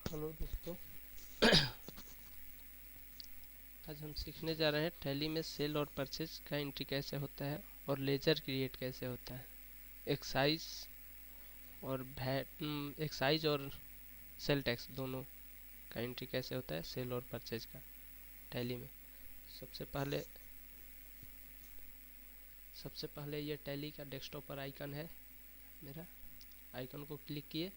Hello दोस्तों। आज हम सीखने जा रहे हैं टैली में सेल और परचेज का एंट्री कैसे होता है और लेजर क्रिएट कैसे होता है। एक्साइज और वैट एक्साइज और सेल टैक्स दोनों का एंट्री कैसे होता है सेल और परचेज का टैली में। सबसे पहले सबसे पहले ये टैली का डेस्कटॉप पर आइकन है मेरा। आइकन को क्लिक किए।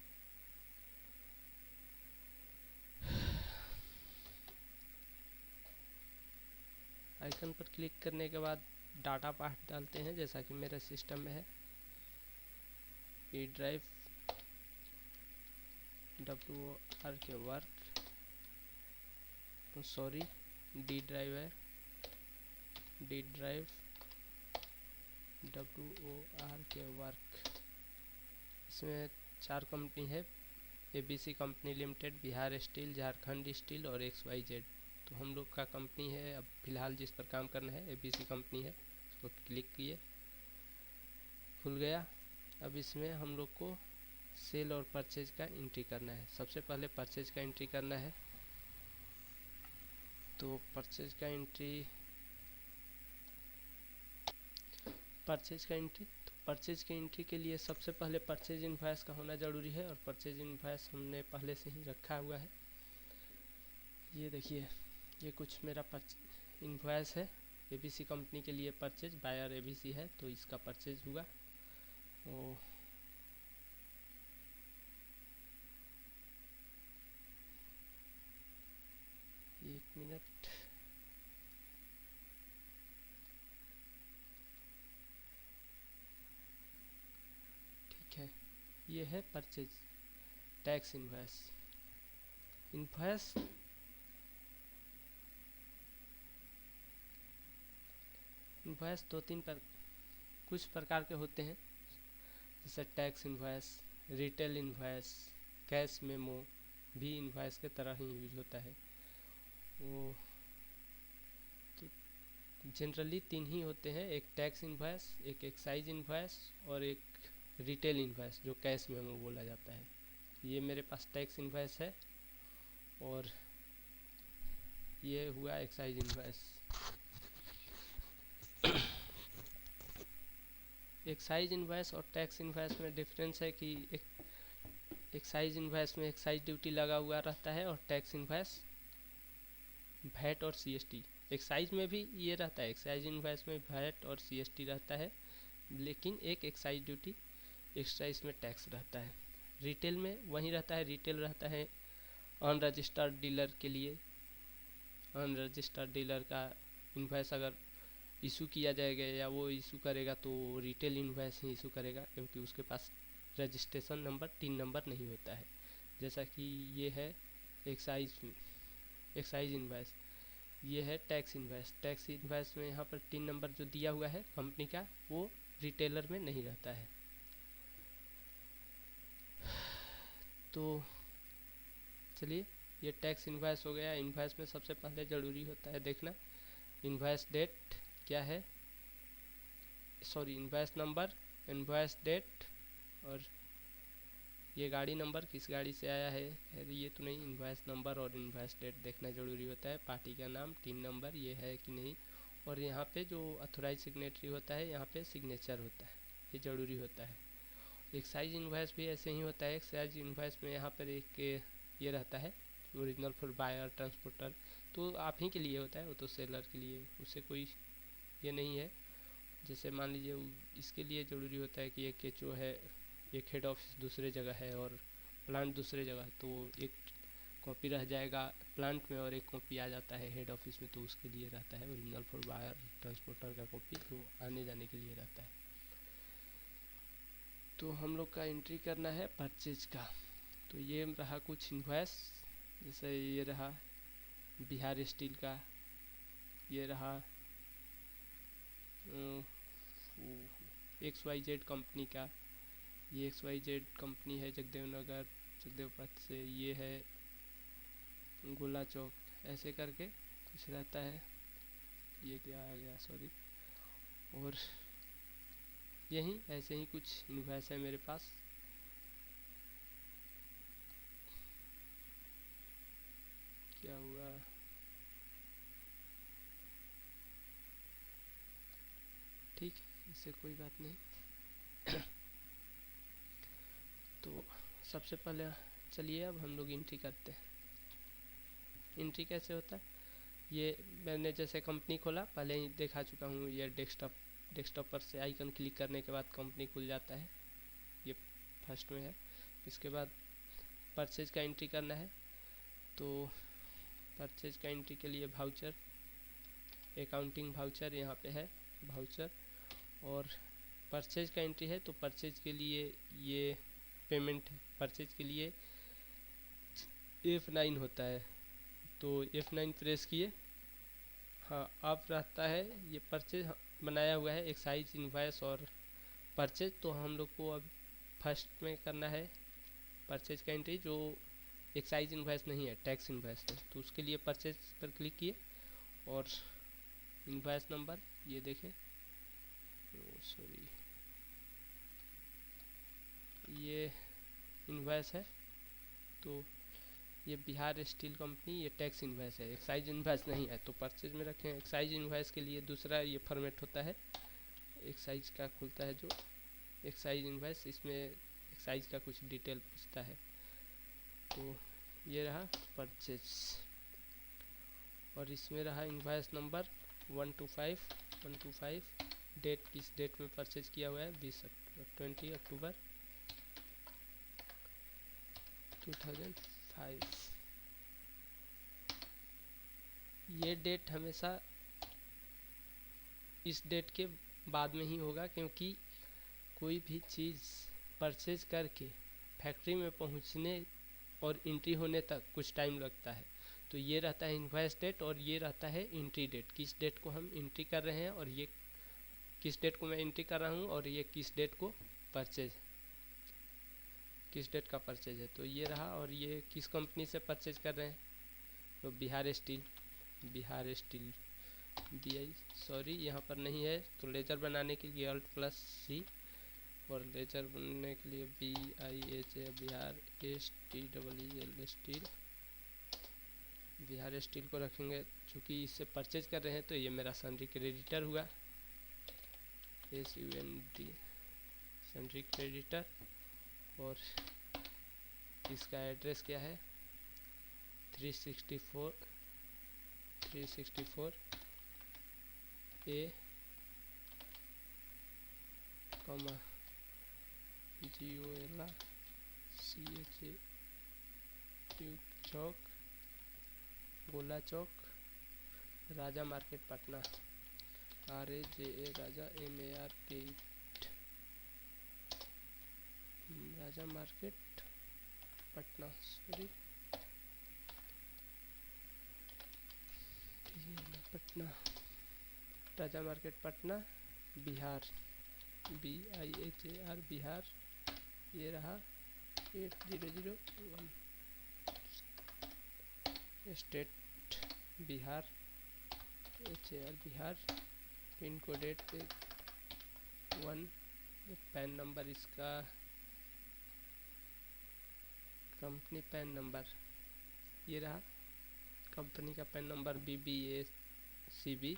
आइकन पर क्लिक करने के बाद डाटा पार्ट डालते हैं जैसा कि मेरे सिस्टम में है। ई ड्राइव WOR के वर्क, सॉरी डी ड्राइव है, डी ड्राइव WOR के वर्क। इसमें 4 कंपनी है, ABC company limited, Bihar steel, Jharkhand steel और XYZ। तो हम लोग का कंपनी है अब फिलहाल जिस पर काम करना है ABC कंपनी है। उसको क्लिक किए, खुल गया। अब इसमें हम लोग को सेल और परचेज का एंट्री करना है। सबसे पहले परचेज का एंट्री करना है। तो परचेज का एंट्री तो परचेज के एंट्री के लिए सबसे पहले परचेज इनवॉइस का होना ज़रूरी है और परचेज इनवॉइस हमने पहले से ही रखा हुआ है। ये देखिए, ये कुछ मेरा इनवॉइस है। ABC कंपनी के लिए परचेज, बायर ABC है तो इसका परचेज हुआ। ओ 1 मिनट। ठीक है, ये है purchase tax invoice. Invoice invoice दो तीन कुछ प्रकार के होते हैं, जैसे tax invoice, retail invoice, cash memo भी इनवॉइस के तरह ही यूज होता है। वो तो जनरली 3 ही होते हैं, एक टैक्स इनवॉइस, एक एक्साइज इनवॉइस और एक रिटेल इनवॉइस जो कैश मेमो बोला जाता है। ये मेरे पास टैक्स इनवॉइस है और ये हुआ एक्साइज इनवॉइस। एक्साइज इनवॉइस और टैक्स इनवॉइस में डिफरेंस है कि एक्साइज इनवॉइस में एक्साइज ड्यूटी लगा हुआ रहता है और टैक्स इनवॉइस वैट और CST। एक्साइज में भी ये रहता है, एक्साइज इनवॉइस में वैट और CST रहता है, लेकिन एक एक्साइज ड्यूटी एक्स्ट्रा इसमें टैक्स रहता है। रिटेल में वही रहता है, रिटेल रहता है अनरजिस्टर्ड डीलर के लिए। अनरजिस्टर्ड डीलर का इनवॉइस अगर इशू किया जाएगा या वो इशू करेगा तो रिटेल इनवॉइस ही इशू करेगा, क्योंकि उसके पास रजिस्ट्रेशन नंबर 3 नंबर नहीं होता है। जैसा कि ये है एक्साइज इनवॉइस, ये है टैक्स इनवॉइस। टैक्स इनवॉइस में यहाँ पर 3 नंबर जो दिया हुआ है कंपनी का वो रिटेलर में नहीं रहता है। तो चलिए, ये टैक्स इनवॉइस हो गया। इनवॉइस में सबसे पहले ज़रूरी होता है देखना इनवॉइस डेट क्या है, sorry invoice number, invoice date और ये गाड़ी नंबर किस गाड़ी से आया है। ये तो नहीं, इनवॉइस नंबर और इनवॉइस डेट देखना ज़रूरी होता है। पार्टी का नाम, 3 नंबर ये है कि नहीं, और यहाँ पे जो अथोराइज सिग्नेटरी होता है यहाँ पे सिग्नेचर होता है, ये ज़रूरी होता है। एक्साइज इनवॉइस भी ऐसे ही होता है। एक्साइज इनवॉइस में यहाँ पर एक ये रहता है ओरिजिनल फॉर बायर ट्रांसपोर्टर, तो आप ही के लिए होता है, वो तो सेलर के लिए, उससे कोई ये नहीं है। जैसे मान लीजिए इसके लिए ज़रूरी होता है कि एक HO है, एक हेड ऑफिस दूसरे जगह है और प्लांट दूसरे जगह है, तो एक कॉपी रह जाएगा प्लांट में और एक कॉपी आ जाता है हेड ऑफिस में, तो उसके लिए रहता है ओरिजिनल फॉर बायर ट्रांसपोर्टर का कॉपी, जो आने जाने के लिए रहता है। तो हम लोग का एंट्री करना है परचेज का। तो ये रहा कुछ इनवॉइस, जैसे ये रहा बिहार स्टील का, ये रहा XYZ कंपनी का, ये XYZ कंपनी है जगदेव नगर जगदेव पथ से, ये है गोला चौक, ऐसे करके कुछ रहता है। ये क्या आ गया, सॉरी। और यही ऐसे ही कुछ इनवॉइस है मेरे पास। इससे कोई बात नहीं। तो सबसे पहले चलिए अब हम लोग एंट्री करते हैं। एंट्री कैसे होता है, ये मैंने जैसे कंपनी खोला, पहले ही दिखा चुका हूँ। ये डेस्कटॉप पर से आइकन क्लिक करने के बाद कंपनी खुल जाता है, ये फर्स्ट में है। इसके बाद परचेज का एंट्री करना है। तो परचेज का एंट्री के लिए वाउचर, अकाउंटिंग वाउचर यहाँ पे है वाउचर। और परचेज का एंट्री है तो परचेज के लिए ये पेमेंट है। परचेज के लिए F9 होता है, तो F9 प्रेस किए। हाँ, अब रहता है ये परचेज बनाया हुआ है, एक्साइज इनवॉइस और परचेज। तो हम लोग को अब फर्स्ट में करना है परचेज का एंट्री, जो एक्साइज इनवॉइस नहीं है, टैक्स इनवॉइस है। तो उसके लिए परचेज पर क्लिक किए और इनवॉइस नंबर ये देखें, सॉरी ये इनवॉइस है। तो ये बिहार स्टील कंपनी, ये टैक्स इनवॉइस है, एक्साइज इनवॉइस नहीं है। तो परचेज में रखें। एक्साइज इनवॉइस के लिए दूसरा ये फॉर्मेट होता है, एक्साइज का खुलता है जो एक्साइज इनवॉइस, इसमें एक्साइज का कुछ डिटेल पूछता है। तो ये रहा परचेज, और इसमें रहा इनवॉइस नंबर 125 डेट, किस डेट में परचेज किया हुआ है, 20 अक्टूबर 2005। ये डेट हमेशा इस डेट के बाद में ही होगा, क्योंकि कोई भी चीज़ परचेज करके फैक्ट्री में पहुंचने और एंट्री होने तक कुछ टाइम लगता है। तो ये रहता है इनवॉइस डेट, और ये रहता है एंट्री डेट, किस डेट को हम एंट्री कर रहे हैं, और ये किस डेट को मैं एंट्री कर रहा हूँ, और ये किस डेट को परचेज, किस डेट का परचेज है। तो ये रहा। और ये किस कंपनी से परचेज कर रहे हैं, तो बिहार स्टील BI, सॉरी यहाँ पर नहीं है। तो लेजर बनाने के लिए Alt+C, और लेजर बनने के लिए BIH, Bihar STEEL steel, Bihar steel को रखेंगे। चूँकि इससे परचेज कर रहे हैं तो ये मेरा सन्ड्री क्रेडिटर हुआ, SUND सन्ड्री क्रेडिटर। और इसका एड्रेस क्या है, 364 A, GOLA CHA चौक, गोला चौक, राजा मार्केट पटना, RAJA राजा MARK, राजा मार्केट पटना, सॉरी पटना, राजा मार्केट पटना, बिहार BIHAR बिहार। ये रहा 8001, state Bihar, HAR Bihar, pin code 881। Pan number इसका, कंपनी पैन नंबर ये रहा, कंपनी का पैन नंबर BBACB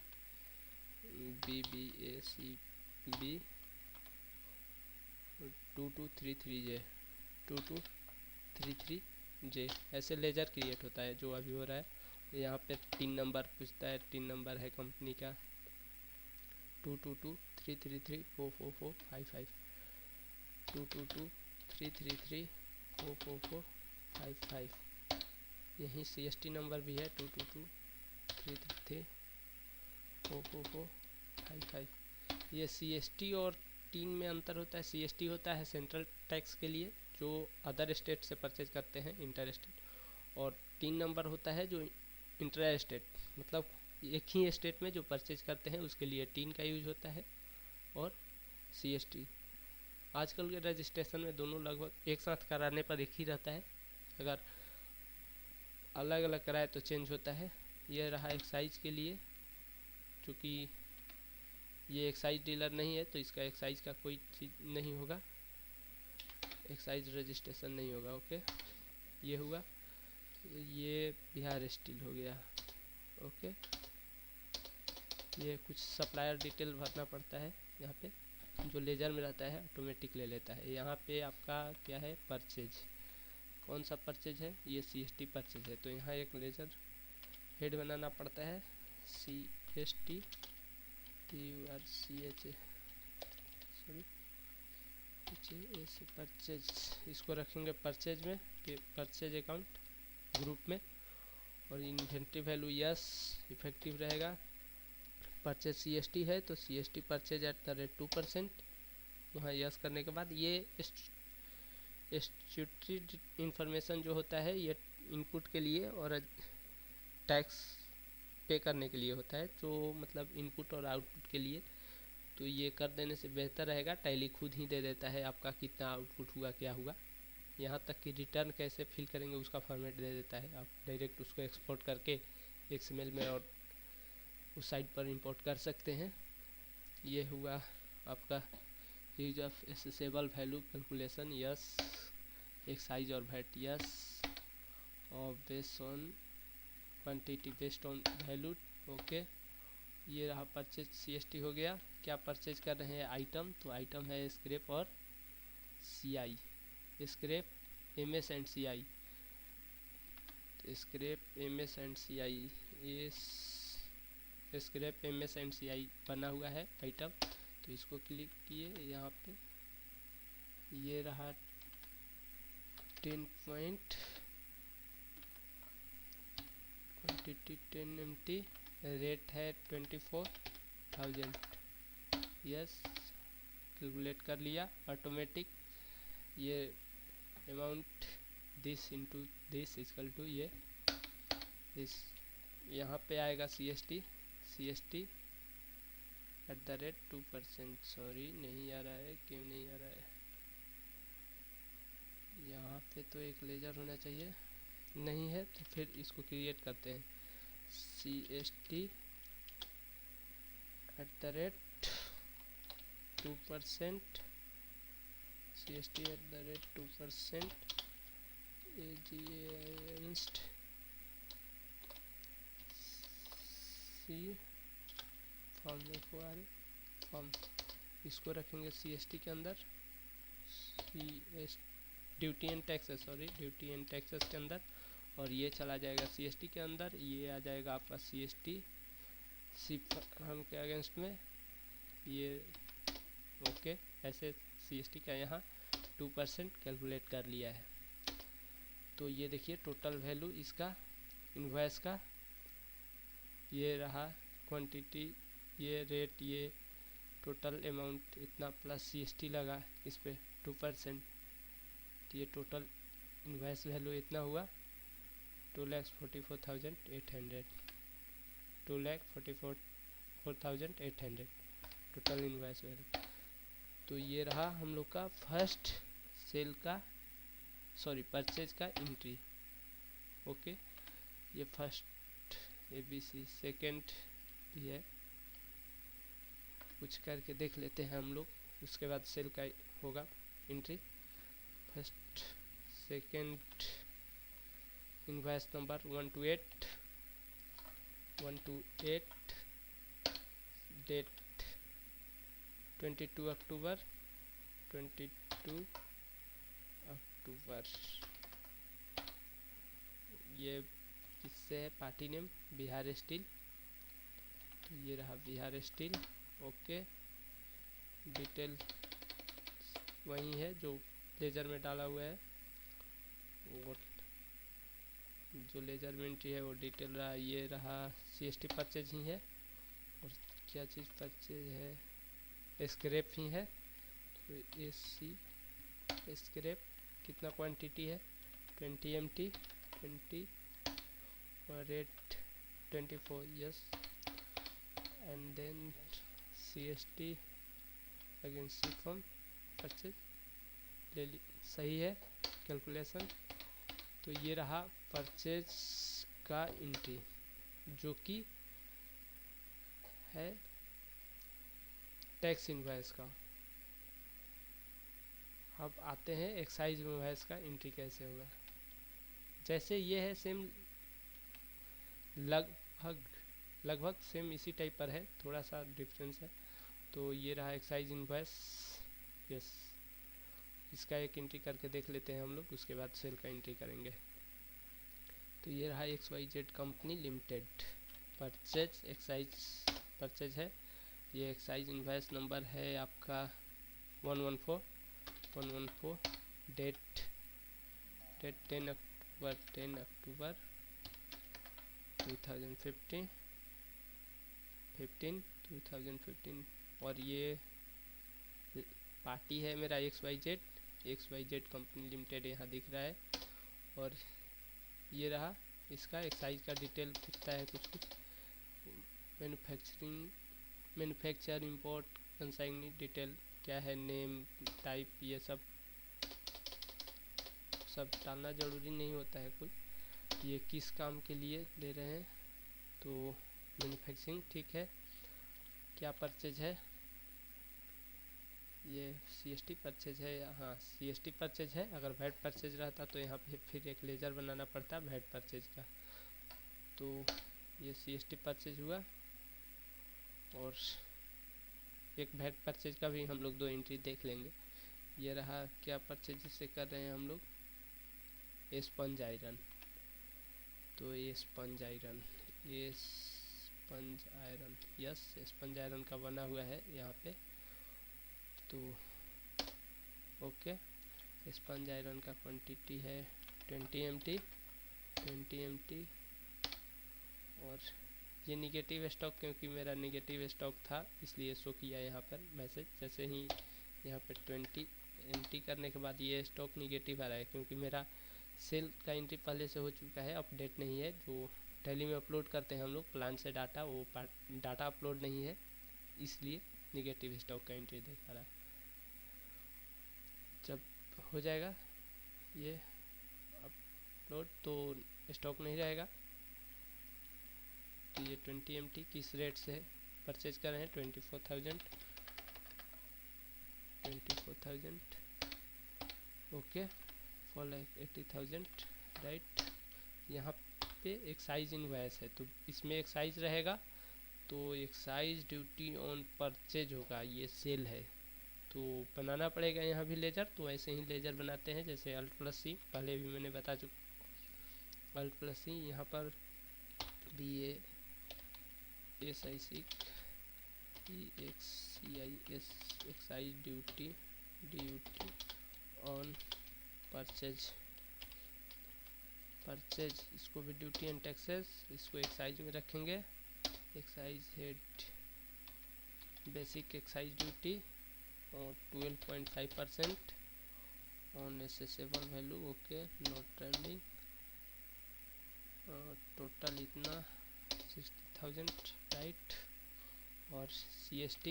2233J ऐसे लेजर क्रिएट होता है जो अभी हो रहा है। यहाँ पे 3 नंबर पूछता है, 3 नंबर है कंपनी का 222333444555, 222333444555। यहीं CST नंबर भी है 222333444555। ये CST और 3 में अंतर होता है। CST होता है सेंट्रल टैक्स के लिए, जो अदर स्टेट से परचेज करते हैं, इंटर स्टेट। और 3 नंबर होता है जो इंटर स्टेट, मतलब एक ही स्टेट में जो परचेज करते हैं उसके लिए 3 का यूज होता है। और CST आजकल के रजिस्ट्रेशन में दोनों लगभग एक साथ कराने पर एक ही रहता है, अगर अलग अलग कराए तो चेंज होता है। ये रहा एक्साइज के लिए, चूँकि ये एक्साइज डीलर नहीं है तो इसका एक्साइज का कोई चीज़ नहीं होगा, एक्साइज रजिस्ट्रेशन नहीं होगा। ओके, ये हुआ। ये बिहार स्टील हो गया। ओके, ये कुछ सप्लायर डिटेल भरना पड़ता है यहाँ पे। जो लेजर में रहता है ऑटोमेटिक ले लेता है। यहाँ पे आपका क्या है, परचेज, कौन सा परचेज है, ये CST परचेज है। तो यहाँ एक लेजर हेड बनाना पड़ता है, CST TURCH सॉरी परचेज, इसको रखेंगे परचेज में, परचेज अकाउंट ग्रुप में। और इन्वेंट्री वैल्यू यस इफेक्टिव रहेगा। परचेज CST है तो CST purchase eight the rate 2%, वहाँ यस करने के बाद ये स्टैट्यूटरी इंफॉर्मेशन जो होता है ये इनपुट के लिए और टैक्स पे करने के लिए होता है, तो मतलब इनपुट और आउटपुट के लिए। तो ये कर देने से बेहतर रहेगा, टैली खुद ही दे देता है आपका कितना आउटपुट हुआ क्या हुआ। यहाँ तक कि रिटर्न कैसे फिल करेंगे उसका फॉर्मेट दे देता है, आप डायरेक्ट उसको एक्सपोर्ट करके XML में और उस साइट पर इंपोर्ट कर सकते हैं। ये हुआ आपका use of assessable value calculation, yes. Excise और वैट यस, और based on quantity based on value, okay. ये रहा परचेज CST हो गया। क्या परचेज कर रहे हैं, आइटम, तो आइटम है स्क्रैप और CI, scrap MS and CI, scrap MS and CI, ये स्क्रैप MS एंड CI बना हुआ है आइटम। तो इसको क्लिक किए, यहाँ पे ये रहा 10 पॉइंट क्वान्टिटी 10 MT, रेट है 24,000, यस कैलकुलेट कर लिया ऑटोमेटिक। ये amount this into this equal to ये इस, यहाँ पे आएगा CST at the rate 2%, sorry नहीं आ रहा है, क्यों नहीं आ रहा है, यहाँ पे तो एक लेजर होना चाहिए, नहीं है। तो फिर इसको क्रिएट करते हैं, CST at the rate 2%, CST at the rate 2%, against C form, इसको रखेंगे CST के अंदर, duty and taxes, sorry duty and taxes के अंदर, और ये चला जाएगा CST के अंदर। ये आ जाएगा आपका CST सी फॉर्म के अगेंस्ट में, ये ओके। ऐसे CST का यहाँ 2% कैलकुलेट कर लिया है। तो ये देखिए टोटल वैल्यू इसका इनवॉइस का, ये रहा क्वांटिटी, ये रेट, ये टोटल अमाउंट इतना प्लस CST लगा इस पर 2%, तो ये टोटल इनवॉइस वैल्यू इतना हुआ 2,44,800, 2,44,800 टोटल इनवॉइस वैल्यू। तो ये रहा हम लोग का फर्स्ट सेल का, सॉरी परचेज का एंट्री, ओके। ये फर्स्ट ABC, सेकेंड भी है, कुछ करके देख लेते हैं हम लोग, उसके बाद सेल का होगा entry. First second invoice number 128, date 22 October, 22 October. ये किससे है, पार्टी नेम बिहार स्टील, तो ये रहा बिहार स्टील, ओके। डिटेल वही है जो लेजर में डाला हुआ है, और जो लेजर में एंट्री है वो डिटेल रहा। ये रहा CST परचेज ही है, और क्या चीज़ परचेज है, स्क्रैप ही है। तो AC स्क्रैप कितना क्वांटिटी है, 20 MT, 20 और rate 24, yes. And then CST against C form purchase ले ली, सही है कैलकुलेशन। तो ये रहा परचेज का एंट्री जो कि है टैक्स इनवॉइस का। अब आते हैं एक्साइज इनवॉइस का एंट्री कैसे होगा। जैसे ये है सेम, लगभग सेम इसी टाइप पर है, थोड़ा सा डिफरेंस है। तो ये रहा एक्साइज इनवॉइस। यस, इसका एक एंट्री करके देख लेते हैं हम लोग, उसके बाद सेल का एंट्री करेंगे। तो ये रहा XYZ company limited purchase, excise purchase है। ये एक्साइज इनवॉइस नंबर है आपका 114 डेट 10 अक्टूबर 2015 और ये पार्टी है मेरा XYZ कंपनी लिमिटेड यहाँ दिख रहा है। और ये रहा इसका एक्साइज का डिटेल दिखता है कुछ मैन्युफैक्चर इंपोर्ट कंसाइनी डिटेल क्या है, नेम टाइप, ये सब डालना ज़रूरी नहीं होता है कुछ। ये किस काम के लिए ले रहे हैं, तो मैन्युफैक्चरिंग, ठीक है। क्या परचेज है, ये CST परचेज है। हाँ, CST परचेज है। अगर वैट परचेज रहता तो यहाँ पे फिर एक लेजर बनाना पड़ता वैट परचेज का। तो ये CST परचेज हुआ और एक वैट परचेज का भी हम लोग 2 एंट्री देख लेंगे। ये रहा क्या परचेज से कर रहे हैं हम लोग, स्पंज आयरन। तो ये sponge iron yes, sponge iron का बना हुआ है यहाँ पे। तो ओके, स्पंज आयरन का क्वांटिटी है 20 MT। और ये निगेटिव स्टॉक, क्योंकि मेरा निगेटिव स्टॉक था इसलिए शो किया यहाँ पर मैसेज। जैसे ही यहाँ पे 20 MT करने के बाद ये स्टॉक निगेटिव आ रहा है, क्योंकि मेरा सेल का एंट्री पहले से हो चुका है, अपडेट नहीं है। जो टैली में अपलोड करते हैं हम लोग प्लान से डाटा, वो डाटा अपलोड नहीं है, इसलिए निगेटिव स्टॉक का एंट्री दिखा रहा है। जब हो जाएगा ये अपलोड तो स्टॉक नहीं रहेगा। तो ये 20 MT किस रेट से परचेज कर रहे हैं, 24,000 ओके, फॉर लाइक 80,000 राइट। यहाँ पे एक्साइज इनवॉइस है तो इसमें एक्साइज रहेगा, तो एक्साइज ड्यूटी ऑन परचेज होगा। ये सेल है तो बनाना पड़ेगा यहाँ भी लेजर। तो ऐसे ही लेजर बनाते हैं जैसे Alt+C, पहले भी मैंने बता चुका। Alt+C यहाँ पर भी ये SIC EXCIS excise duty on purchase, इसको भी ड्यूटी एंड टैक्सेस, इसको एक्साइज में रखेंगे। Excise head basic excise duty और 12.5% on assessable value, okay, not trending. Total इतना 60,000 राइट। और CST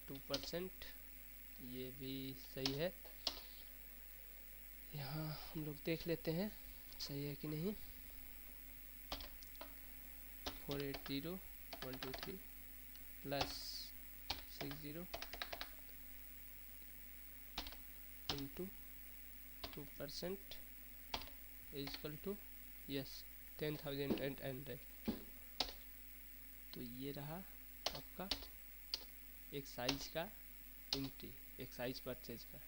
2%, ये भी सही है। यहाँ हम लोग देख लेते हैं सही है कि नहीं। 480,123 plus 60 into 2% equal to yes 10,800। तो ये रहा आपका एक्साइज का एंट्री, एक्साइज परचेज का।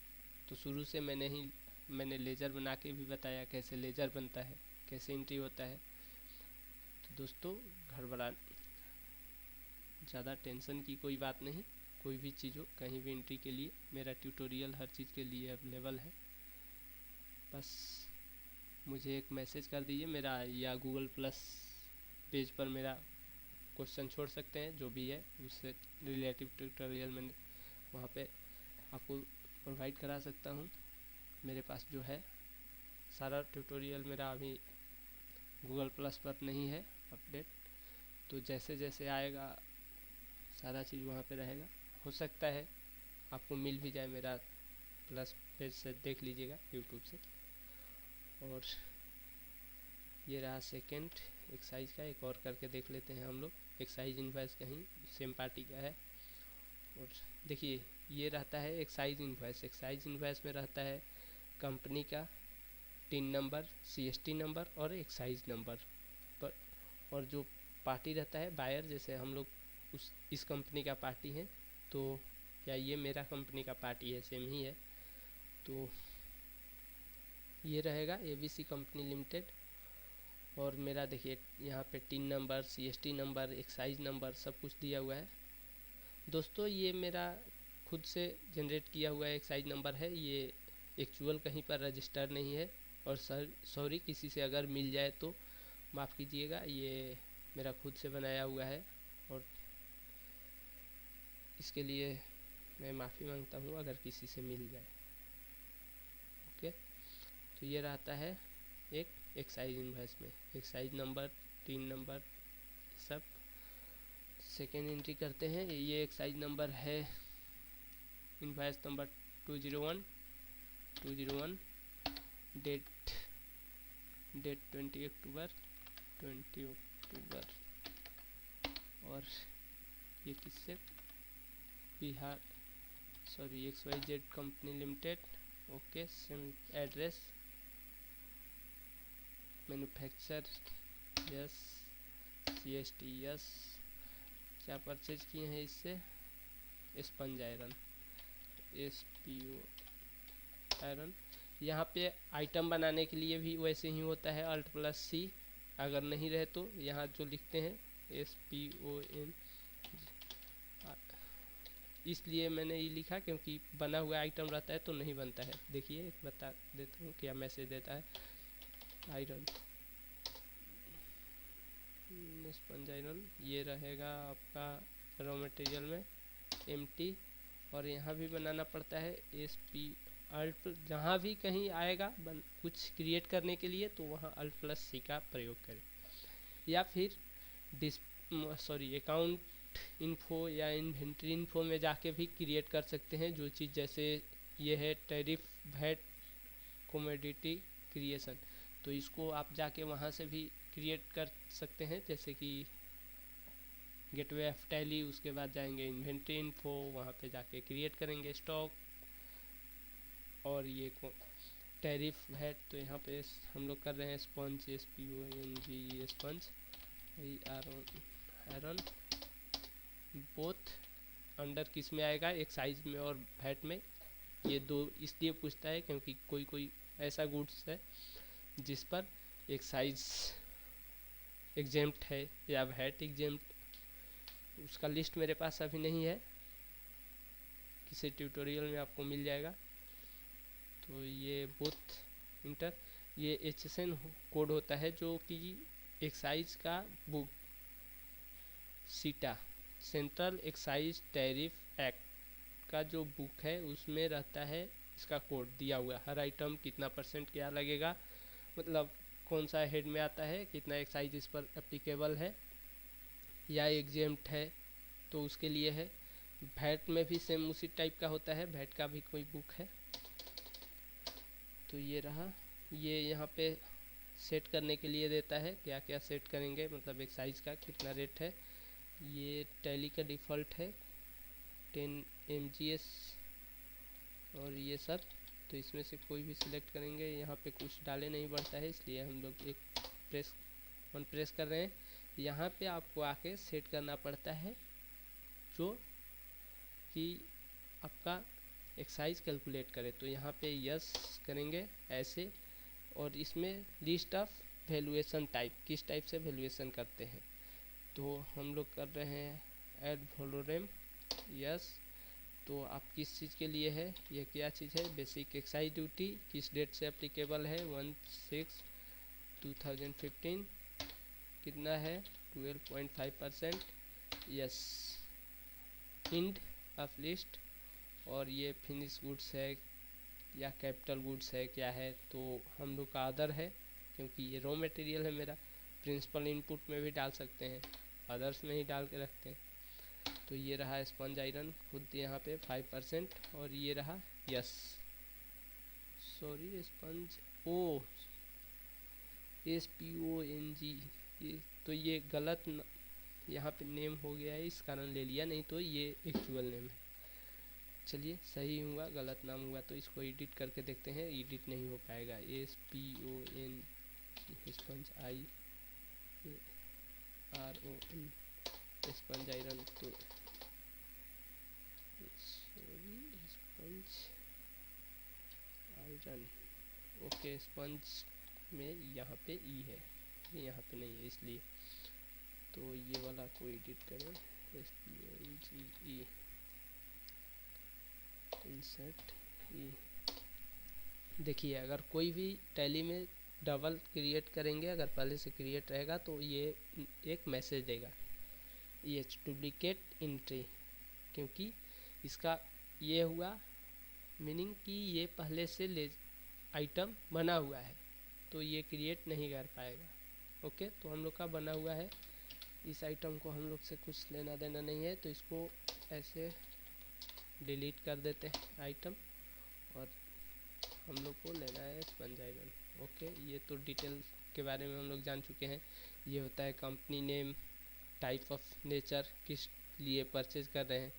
तो शुरू से मैंने लेजर बना के भी बताया कैसे लेजर बनता है, कैसे एंट्री होता है। तो दोस्तों घबरा ज़्यादा टेंशन की कोई बात नहीं, कोई भी चीज़ हो कहीं भी एंट्री के लिए मेरा ट्यूटोरियल हर चीज़ के लिए अवेलेबल है। बस मुझे एक मैसेज कर दीजिए मेरा, या Google+ पेज पर मेरा क्वेश्चन छोड़ सकते हैं, जो भी है उससे रिलेटिव ट्यूटोरियल मैंने वहाँ पे आपको प्रोवाइड करा सकता हूँ। मेरे पास जो है सारा ट्यूटोरियल मेरा अभी Google+ पर नहीं है अपडेट, तो जैसे जैसे आएगा सारा चीज़ वहाँ पे रहेगा। हो सकता है आपको मिल भी जाए, मेरा प्लस पेज से देख लीजिएगा यूट्यूब से। और ये रहा सेकंड एक्साइज का, एक और करके देख लेते हैं हम लोग। एक्साइज इनवॉइस कहीं सेम पार्टी का है। और देखिए ये रहता है एक्साइज इनवॉइस। एक्साइज इनवॉइस में रहता है कंपनी का टिन नंबर, CST नंबर और एक्साइज नंबर पर। और जो पार्टी रहता है बायर, जैसे हम लोग इस कंपनी का पार्टी है तो या ये मेरा कंपनी का पार्ट ही है, सेम ही है। तो ये रहेगा ABC कंपनी लिमिटेड। और मेरा देखिए यहाँ पे tin number, CST number, excise number सब कुछ दिया हुआ है। दोस्तों ये मेरा खुद से जनरेट किया हुआ एक्साइज नंबर है, ये एक्चुअल कहीं पर रजिस्टर नहीं है। और सॉरी किसी से अगर मिल जाए तो माफ़ कीजिएगा, ये मेरा खुद से बनाया हुआ है और इसके लिए मैं माफ़ी मांगता हूँ अगर किसी से मिल जाए। ओके, तो ये रहता है एक एक्साइज इनवॉइस में, एक्साइज नंबर, टिन नंबर सब। सेकेंड एंट्री करते हैं, ये एक्साइज नंबर है इनवॉइस नंबर 201 डेट 20 अक्टूबर और ये किससे, Bihar sorry XYZ company limited. Okay, same address, manufacture yes, CST yes. क्या परचेज किए हैं इससे, स्पंज आयरन, SPO आयरन। यहाँ पे आइटम बनाने के लिए भी वैसे ही होता है, Alt+C। अगर नहीं रहे तो यहाँ जो लिखते हैं SPON, इसलिए मैंने ये लिखा क्योंकि बना हुआ आइटम रहता है तो नहीं बनता है। देखिए एक बता देता हूँ क्या मैसेज देता है, आयरन स्पंज आयरन, ये रहेगा आपका रॉ मटेरियल में MT। और यहाँ भी बनाना पड़ता है SP अल्ट, जहाँ भी कहीं आएगा कुछ क्रिएट करने के लिए तो वहाँ Alt+C का प्रयोग करें। या फिर अकाउंट इन्फो या इन्वेंट्री इन्फो में जाके भी क्रिएट कर सकते हैं जो चीज़, जैसे ये है टैरिफ वैट कमोडिटी क्रिएशन, तो इसको आप जाके वहाँ से भी क्रिएट कर सकते हैं। जैसे कि गेटवे ऑफ टैली, उसके बाद जाएंगे इन्वेंट्री इन्फो, वहाँ पे जाके क्रिएट करेंगे स्टॉक और ये टैरिफ वैट। तो यहाँ पे हम लोग कर रहे हैं sponge, SPONG sponge, iron both under किस में आएगा, एक्साइज में और वैट में। ये दो इसलिए पूछता है क्योंकि कोई कोई ऐसा गुड्स है जिस पर एक्साइज एग्जेम्प्ट है या वैट एग्जेम्प्ट, उसका लिस्ट मेरे पास अभी नहीं है, किसी ट्यूटोरियल में आपको मिल जाएगा। तो ये बोथ इंटर, ये HSN कोड होता है जो कि एक्साइज का बुक, सीटा सेंट्रल एक्साइज टैरिफ एक्ट का जो बुक है उसमें रहता है इसका कोड दिया हुआ है। हर आइटम कितना % क्या लगेगा, मतलब कौन सा हेड में आता है, कितना एक्साइज इस पर एप्लीकेबल है या एग्जेम्प्ट है, तो उसके लिए है। वैट में भी सेम उसी टाइप का होता है, वैट का भी कोई बुक है। तो ये रहा, ये यहाँ पे सेट करने के लिए देता है क्या क्या सेट करेंगे, मतलब एक्साइज का कितना रेट है। ये टैली का डिफ़ॉल्ट है 10 MGS और ये सब, तो इसमें से कोई भी सिलेक्ट करेंगे। यहाँ पे कुछ डाले नहीं पड़ता है इसलिए हम लोग एक प्रेस कर रहे हैं। यहाँ पे आपको आके सेट करना पड़ता है जो कि आपका एक्साइज कैलकुलेट करे, तो यहाँ पे यस करेंगे ऐसे। और इसमें लिस्ट ऑफ वैल्यूएशन टाइप, किस टाइप से वैल्यूएशन करते हैं, तो हम लोग कर रहे हैं ऐड वॉल्यूम यस। तो आप किस चीज़ के लिए है, ये क्या चीज़ है, बेसिक एक्साइज ड्यूटी किस डेट से एप्लीकेबल है, 1/6/2015, कितना है 12.5%, यस। इंड ऑफ लिस्ट, और ये फिनिश गुड्स है या कैपिटल गुड्स है क्या है, तो हम लोग का अदर है क्योंकि ये रॉ मटेरियल है मेरा। प्रिंसिपल इनपुट में भी डाल सकते हैं, अदर्स में ही डाल के रखते हैं। तो ये रहा स्पंज आयरन खुद यहाँ पे 5%, और ये रहा यस सॉरी स्पंज ओ SPONG, ये तो ये गलत यहाँ पे नेम हो गया है, इस कारण ले लिया, नहीं तो ये एक्चुअल नेम है। चलिए सही हुआ, गलत नाम हुआ तो इसको एडिट करके देखते हैं, एडिट नहीं हो पाएगा। SPON sponge IRON sponge iron, तो sorry sponge iron, okay sponge में यहाँ पे ई है, ये यहाँ पे नहीं है इसलिए, तो ये वाला को एडिट करें, SPNGE इंसर्ट ई। देखिए अगर कोई भी टैली में डबल क्रिएट करेंगे, अगर पहले से क्रिएट रहेगा तो ये एक मैसेज देगा, ये डुप्लीकेट एंट्री, क्योंकि इसका ये हुआ मीनिंग कि ये पहले से ले आइटम बना हुआ है तो ये क्रिएट नहीं कर पाएगा। ओके, तो हम लोग का बना हुआ है, इस आइटम को हम लोग से कुछ लेना देना नहीं है, तो इसको ऐसे डिलीट कर देते हैं आइटम, और हम लोग को लेना है स्पंज आयरन। ओके, ये तो डिटेल के बारे में हम लोग जान चुके हैं। ये होता है company name, type of nature, किस लिए परचेज कर रहे हैं,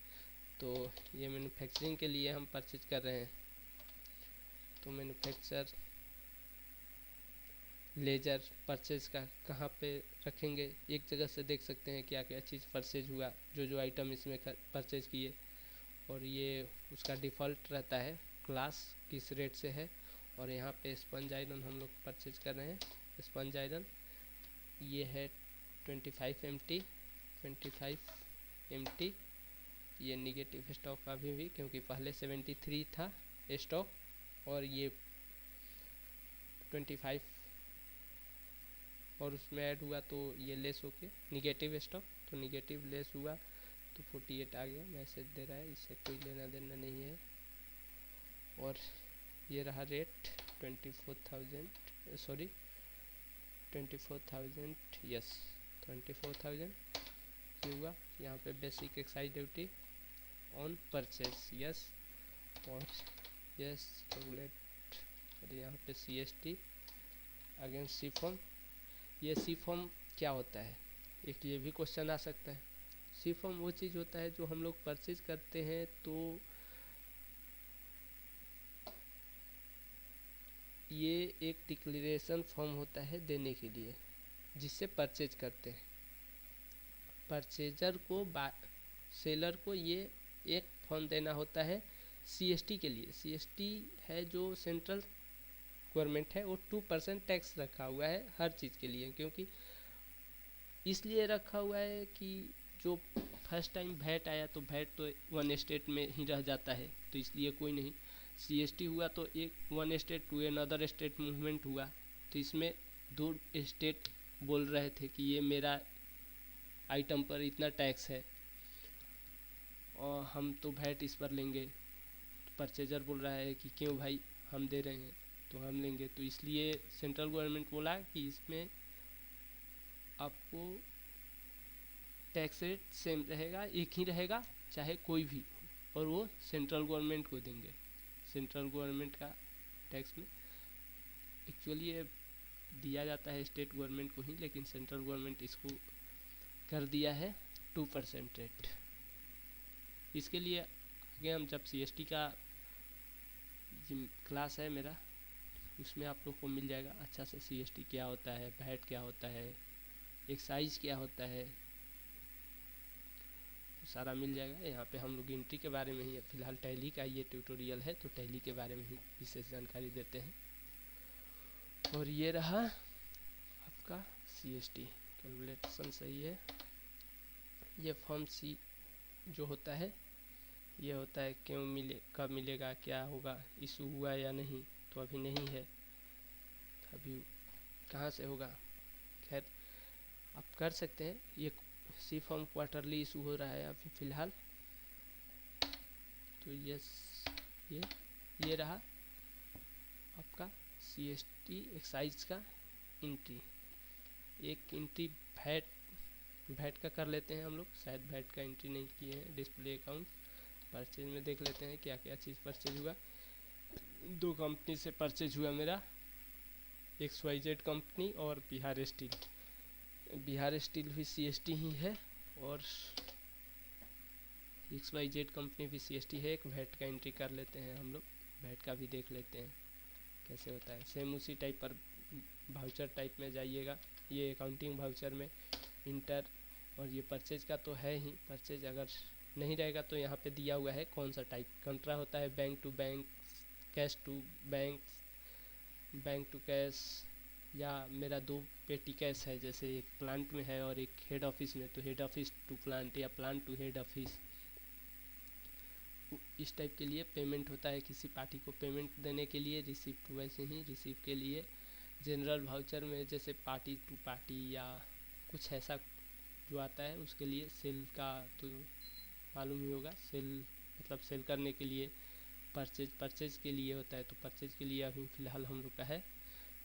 तो ये मैन्युफैक्चरिंग के लिए हम परचेज कर रहे हैं, तो मैन्युफैक्चर लेजर परचेज का कहाँ पे रखेंगे, एक जगह से देख सकते हैं क्या क्या चीज़ परचेज हुआ, जो जो आइटम इसमें परचेज किए, और ये उसका डिफ़ॉल्ट रहता है क्लास किस रेट से है। और यहाँ पे स्पंज आयरन हम लोग परचेज कर रहे हैं, स्पंज आयरन ये है 25 MT, 25 MT, ये निगेटिव स्टॉक अभी भी, क्योंकि पहले 73 था स्टॉक और ये 25 और उसमें ऐड हुआ तो ये लेस होके निगेटिव स्टॉक, तो निगेटिव लेस हुआ तो 48 आ गया, मैसेज दे रहा है, इससे कोई लेना देना नहीं है। और ये रहा रेट 24,000, सॉरी 24,000, यस 24,000 ये हुआ। यहाँ पे basic excise duty on purchase, yes, और यस कैलकुलेट, और यहाँ पे CST अगेंस्ट सी फॉर्म। ये सी फॉर्म क्या होता है, एक ये भी क्वेश्चन आ सकता है। सी फॉर्म वो चीज़ होता है जो हम लोग परचेज करते हैं, तो ये एक डिक्लेरेशन फॉर्म होता है देने के लिए, जिससे परचेज करते हैं। परचेजर को सेलर को ये एक फॉर्म देना होता है CST के लिए। CST है जो सेंट्रल गवर्नमेंट है, वो 2% टैक्स रखा हुआ है हर चीज़ के लिए, क्योंकि इसलिए रखा हुआ है कि जो फर्स्ट टाइम वैट आया तो वैट तो वन स्टेट में ही रह जाता है, तो इसलिए कोई नहीं, CST हुआ तो एक one state to another state movement हुआ, तो इसमें 2 स्टेट बोल रहे थे कि ये मेरा आइटम पर इतना टैक्स है और हम तो वैट इस पर लेंगे, तो परचेजर बोल रहा है कि क्यों भाई हम दे रहे हैं तो हम लेंगे, तो इसलिए सेंट्रल गवर्नमेंट बोला कि इसमें आपको टैक्स रेट सेम रहेगा, एक ही रहेगा चाहे कोई भी, और वो सेंट्रल गवर्नमेंट को देंगे। सेंट्रल गवर्नमेंट का टैक्स में एक्चुअली ये दिया जाता है स्टेट गवर्नमेंट को ही, लेकिन सेंट्रल गवर्नमेंट इसको कर दिया है 2% रेट। इसके लिए आगे हम जब CST का क्लास है मेरा, उसमें आप लोग को मिल जाएगा अच्छा से CST क्या होता है, वैट क्या होता है, एक्साइज क्या होता है, सारा मिल जाएगा। यहाँ पे हम लोग एंट्री के बारे में ही, फिलहाल टैली का ये ट्यूटोरियल है तो टैली के बारे में ही विशेष जानकारी देते हैं। और ये रहा आपका CST कैलकुलेशन, सही है। ये फॉर्म C जो होता है, ये होता है क्यों मिले, कब मिलेगा, क्या होगा, इशू हुआ या नहीं, तो अभी नहीं है, अभी कहाँ से होगा, खैर आप कर सकते हैं। ये C फॉर्म क्वार्टरली इशू हो रहा है अभी फ़िलहाल, तो यस ये रहा आपका CST एक्साइज का एंट्री। एक एंट्री वैट का कर लेते हैं हम लोग, शायद वैट का एंट्री नहीं किए हैं। डिस्प्ले अकाउंट परचेज में देख लेते हैं क्या क्या चीज़ परचेज हुआ। 2 कंपनी से परचेज हुआ मेरा, XYZ कंपनी और बिहार स्टील। बिहार स्टील भी CST ही है और XYZ कंपनी भी CST है। एक वैट का एंट्री कर लेते हैं हम लोग, वैट का भी देख लेते हैं कैसे होता है। सेम उसी टाइप पर वाउचर टाइप में जाइएगा, ये अकाउंटिंग वाउचर में इंटर, और ये परचेज का तो है ही, परचेज अगर नहीं रहेगा तो यहाँ पे दिया हुआ है कौन सा टाइप। कंट्रा होता है bank to bank, cash to bank, bank to cash, या मेरा 2 पेटी कैश है, जैसे एक प्लांट में है और एक हेड ऑफिस में, तो हेड ऑफिस टू प्लांट या प्लांट टू हेड ऑफिस। इस टाइप के लिए पेमेंट होता है किसी पार्टी को पेमेंट देने के लिए। रिसिप्ट वैसे ही रिसीव के लिए। जनरल वाउचर में जैसे पार्टी टू पार्टी या कुछ ऐसा जो आता है उसके लिए। सेल का तो मालूम ही होगा, सेल मतलब सेल करने के लिए। परचेज के लिए होता है, तो परचेज के लिए अभी फ़िलहाल हम लोग का है।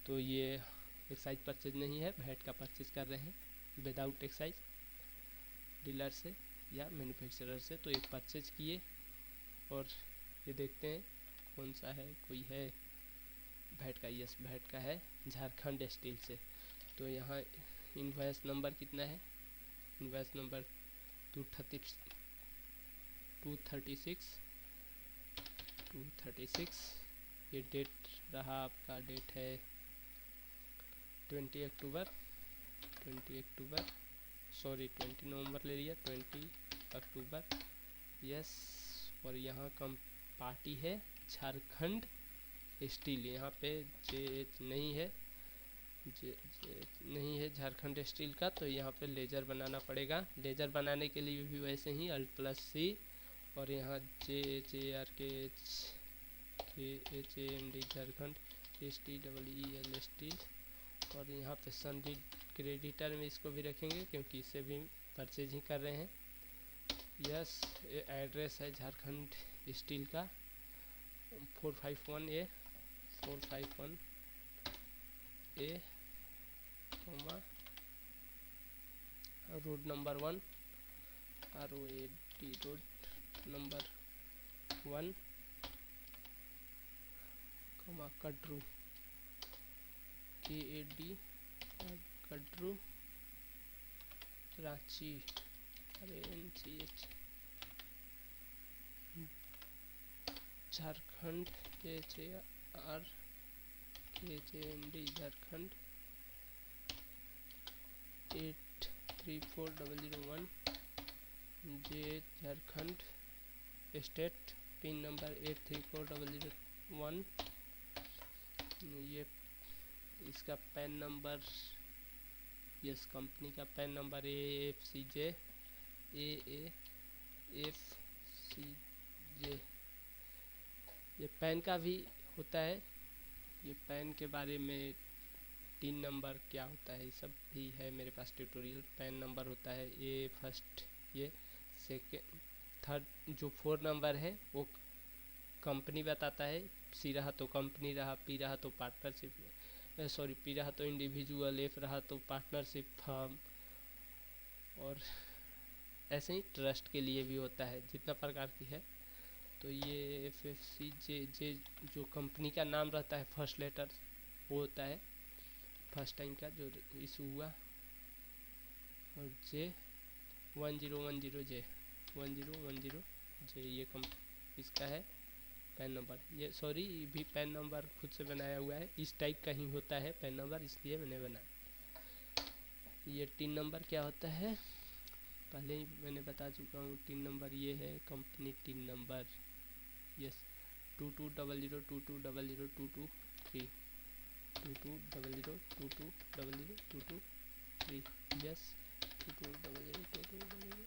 तो ये एक्साइज परचेज नहीं है, वैट का परचेज कर रहे हैं विदाउट एक्साइज डीलर से या मैन्युफैक्चरर से। तो एक परचेज किए और ये देखते हैं कौन सा है, कोई है वैट का। यस, वैट का है झारखंड स्टील से। तो यहाँ इनवॉइस नंबर कितना है, इनवॉइस नंबर 236। ये डेट रहा आपका, डेट है 20 अक्टूबर 20 नवंबर ले लिया, 20 अक्टूबर। यस, और यहाँ कम पार्टी है झारखंड स्टील। यहाँ पे जे नहीं है, जे नहीं है झारखंड स्टील का, तो यहाँ पे लेजर बनाना पड़ेगा। लेजर बनाने के लिए भी वैसे ही Alt+C, और यहाँ JHARKHAMD झारखंड STEEL स्टील। और यहाँ पे सनडी क्रेडिटर में इसको भी रखेंगे क्योंकि इसे भी परचेज ही कर रहे हैं। यस, एड्रेस है झारखंड स्टील का 451A road number 1 ROAD road number 1 Katru KAD Katru Ranchi RANCH Jharkhand HARKHAMD Jharkhand 834001 J Jharkhand state pin number 834001। ये इसका पैन नंबर, यस कंपनी का पैन नंबर AFCJ ये पैन का भी होता है। ये पैन के बारे में 3 नंबर क्या होता है ये सब भी है मेरे पास ट्यूटोरियल। पैन नंबर होता है ये फर्स्ट, ये सेकेंड, थर्ड। जो 4 नंबर है वो कंपनी बताता है। C रहा तो कंपनी रहा, P रहा तो पार्टनरशिप, P रहा तो इंडिविजुअल, F रहा तो पार्टनरशिप फर्म, और ऐसे ही ट्रस्ट के लिए भी होता है, जितना प्रकार की है। तो ये FFCJ जो कंपनी का नाम रहता है फर्स्ट लेटर, वो होता है फर्स्ट टाइम का जो इशू हुआ। और J 1010J ये इसका है पैन नंबर। ये सॉरी भी पैन नंबर खुद से बनाया हुआ है, इस टाइप का ही होता है पैन नंबर, इसलिए मैंने बनाया। ये 3 नंबर क्या होता है पहले ही मैंने बता चुका हूँ। 3 नंबर ये है company 3 number. Yes, 220022002223 220022002223। Yes, 2200220023।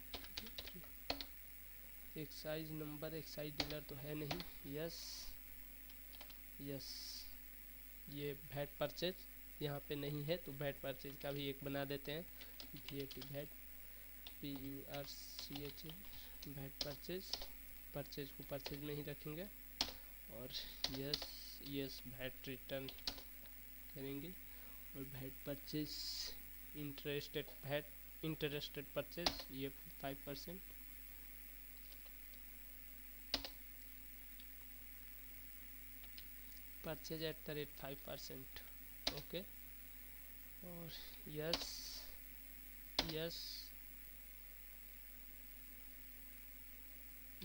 Excise number, excise dealer तो है नहीं। यस, ये वैट परचेज यहाँ पे नहीं है, तो वैट परचेज का भी एक बना देते हैं। VAT VAT PURCH VAT purchase को परचेज में ही रखेंगे। और यस वैट रिटर्न करेंगे। और वैट परचेज इंटरेस्टेड परचेज ये 5%। परचेज @5%। ओके। और yes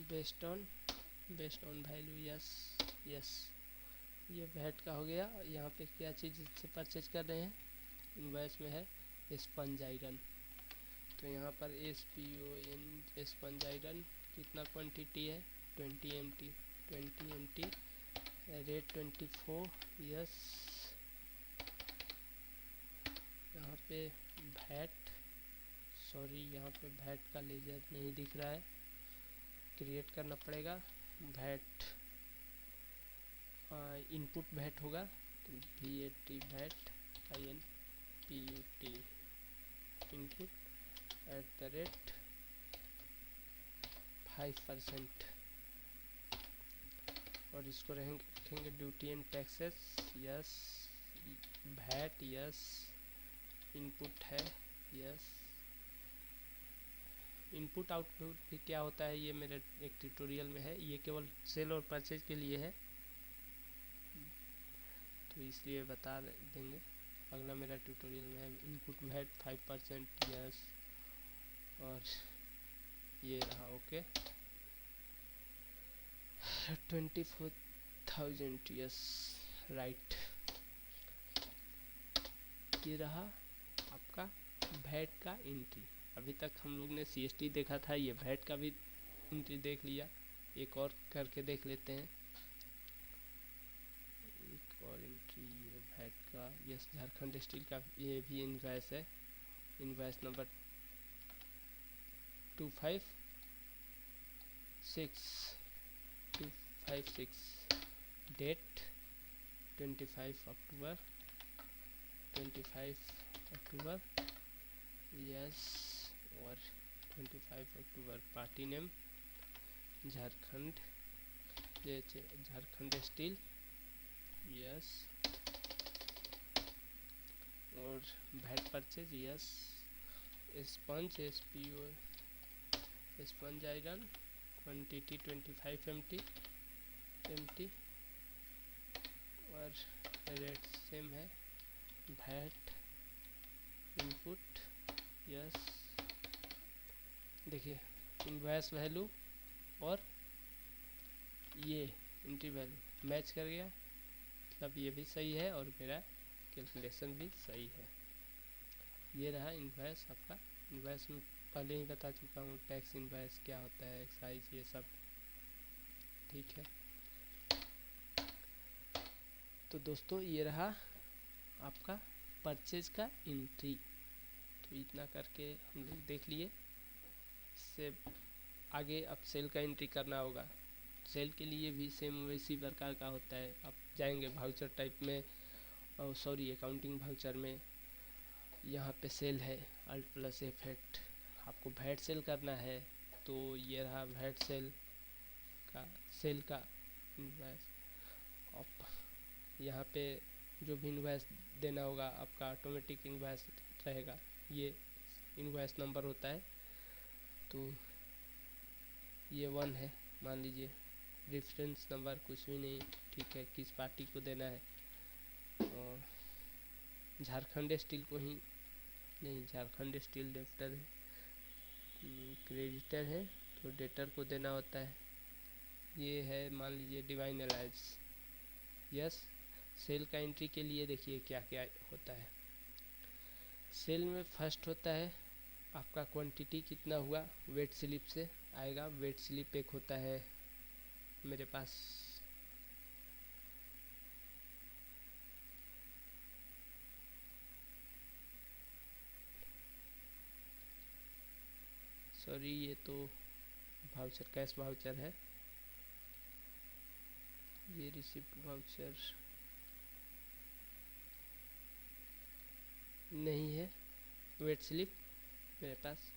based on value. Yes ये वैट का हो गया। यहाँ पे क्या चीज़ से परचेज कर रहे हैं, इनवॉइस में है स्पंज आयरन। तो यहाँ पर SPON स्पंज आयरन कितना क्वांटिटी है 20 MT रेट 24 यस। यहाँ पे भैट सॉरी यहाँ पे भैट का लेजर नहीं दिख रहा है, क्रिएट करना पड़ेगा। भैट इनपुट भैट होगा तो VAT भैट INPUT इनपुट @5%। और इसको रखेंगे ड्यूटी एंड टैक्सेस यस, भैट यस, इनपुट है यस। इनपुट आउटपुट भी क्या होता है ये मेरे एक ट्यूटोरियल में है, ये केवल सेल और परचेज के लिए है तो इसलिए बता देंगे, अगला मेरा ट्यूटोरियल में है। इनपुट भैट 5% यस, और ये रहा ओके 24,000 यस राइट। ये रहा आपका भैट का एंट्री। अभी तक हम लोग ने CST देखा था, ये भैट का भी एंट्री देख लिया। एक और करके देख लेते हैं, एक और एंट्री ये भैट का यस, झारखंड स्टील का ये भी इनवॉइस है। इनवॉइस नंबर 256 डेट 25 अक्टूबर यस, और 25 अक्टूबर पार्टी नेम झारखंड, ये झारखंड स्टील यस, और भैट purchase yes, sponge SPO sponge iron quantity 25 MT और रेट सेम है। भैट इनपुट यस, देखिए इनवॉइस वैल्यू और ये एंट्री वैल्यू मैच कर गया, मतलब ये भी सही है और मेरा कैलकुलेशन भी सही है। ये रहा इनवॉइस आपका। इनवॉइस में पहले ही बता चुका हूँ, टैक्स इनवॉइस क्या होता है, एक्साइज ये सब ठीक है। तो दोस्तों ये रहा आपका परचेज का एंट्री। तो इतना करके हम लोग देख लिए। इससे आगे अब सेल का एंट्री करना होगा। सेल के लिए भी सेम वैसी प्रकार का होता है। आप जाएंगे वाउचर टाइप में, और सॉरी अकाउंटिंग वाउचर में, यहाँ पे सेल है Alt+F8, आपको भैट सेल करना है तो ये रहा भैट सेल का इनवॉइस। आप यहाँ पे जो भी इनवॉइस देना होगा आपका ऑटोमेटिक इनवॉइस रहेगा, ये इनवॉइस नंबर होता है। तो ये 1 है मान लीजिए, रेफरेंस नंबर कुछ भी नहीं, ठीक है, किस पार्टी को देना है, और झारखंड स्टील को ही नहीं, झारखंड स्टील डेप्टर है, क्रेडिटर है तो डेटर को देना होता है। ये है मान लीजिए डिवाइन एलायंस यस। सेल का एंट्री के लिए देखिए क्या क्या होता है। सेल में फर्स्ट होता है आपका क्वांटिटी कितना हुआ, वेट स्लिप से आएगा। वेट स्लिप एक होता है मेरे पास, सॉरी ये तो वाउचर कैश वाउचर है, ये रिसिप्ट वाउचर नहीं है। वेट स्लिप मेरे पास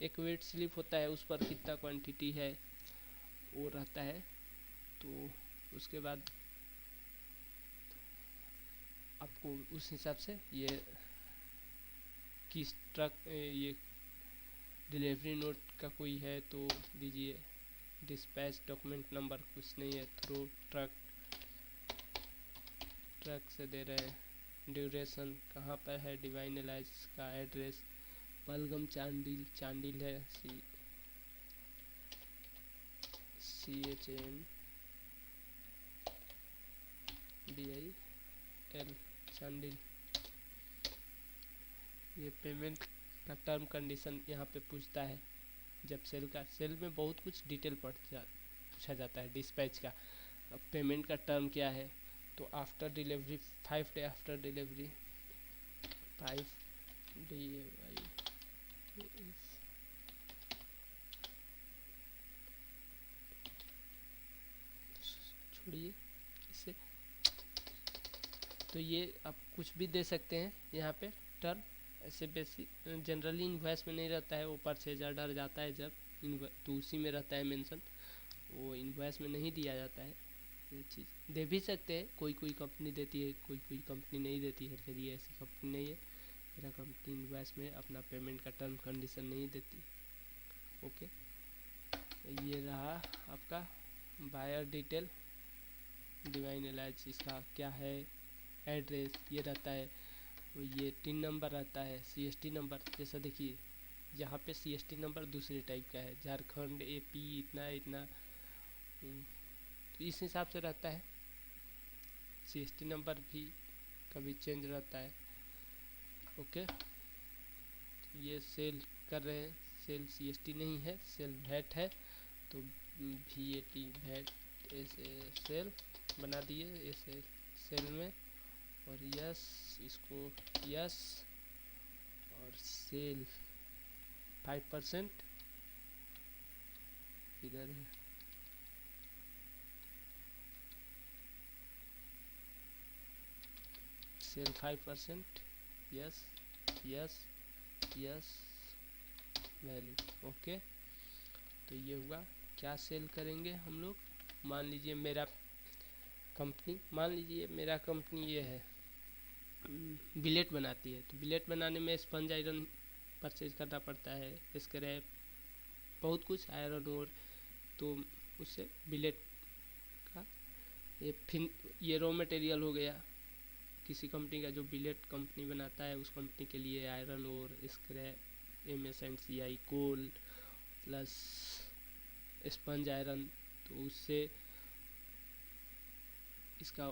एक वेट स्लिप होता है, उस पर कितना क्वांटिटी है वो रहता है। तो उसके बाद आपको उस हिसाब से ये किस ट्रक, ये डिलीवरी नोट का कोई है तो दीजिए, डिस्पैच डॉक्यूमेंट नंबर कुछ नहीं है, थ्रू ट्रक से दे रहे हैं। ड्यूरेशन कहाँ पर है, डिवाइन एलायंस का एड्रेस पलगम चांडिल है, CHANDIL चांडिल। ये पेमेंट का टर्म कंडीशन यहाँ पे पूछता है, जब सेल में बहुत कुछ डिटेल पूछा जाता है डिस्पैच का। अब पेमेंट का टर्म क्या है, तो after delivery 5 day after delivery 5 DAY छोड़िए इसे। तो ये आप कुछ भी दे सकते हैं यहाँ पे टर्म, ऐसे बेसिक जनरली इन्वॉइस में नहीं रहता है, वो परचेज ऑर्डर जाता है जब तो उसी में रहता है मेंशन, वो इन्वॉइस में नहीं दिया जाता है। ये चीज़ दे भी सकते हैं, कोई कोई कंपनी देती है, कोई कोई कंपनी नहीं देती है। मेरी ऐसी कंपनी नहीं है, मेरा कंपनी इन्वॉइस में अपना पेमेंट का टर्म कंडीशन नहीं देती। ओके, ये रहा आपका बायर डिटेल, डिवाइन एलाइज इसका क्या है, एड्रेस ये रहता है, ये टिन नंबर रहता है, CST नंबर। जैसा देखिए यहाँ पे CST नंबर दूसरे टाइप का है, झारखंड AP इतना इतना, तो इस हिसाब से रहता है। CST नंबर भी कभी चेंज रहता है। ओके, तो ये सेल कर रहे हैं, सेल CST नहीं है, सेल VAT है, तो VAT VAT ऐसे सेल बना दिए ऐसे सेल में, और यस इसको यस, और सेल 5% इधर है, sale 5%, yes yes yes value. Okay, तो ये हुआ। क्या सेल करेंगे हम लोग, मान लीजिए मेरा कंपनी ये है, बिलेट बनाती है, तो बिलेट बनाने में स्पंज आयरन परचेज करना पड़ता है, स्क्रैप बहुत कुछ, आयरन और, तो उससे बिलेट का ये रॉ मटेरियल हो गया किसी कंपनी का, जो बिलेट कंपनी बनाता है उस कंपनी के लिए आयरन और, स्क्रैप, MSNCI कोल प्लस स्पंज आयरन, तो उससे इसका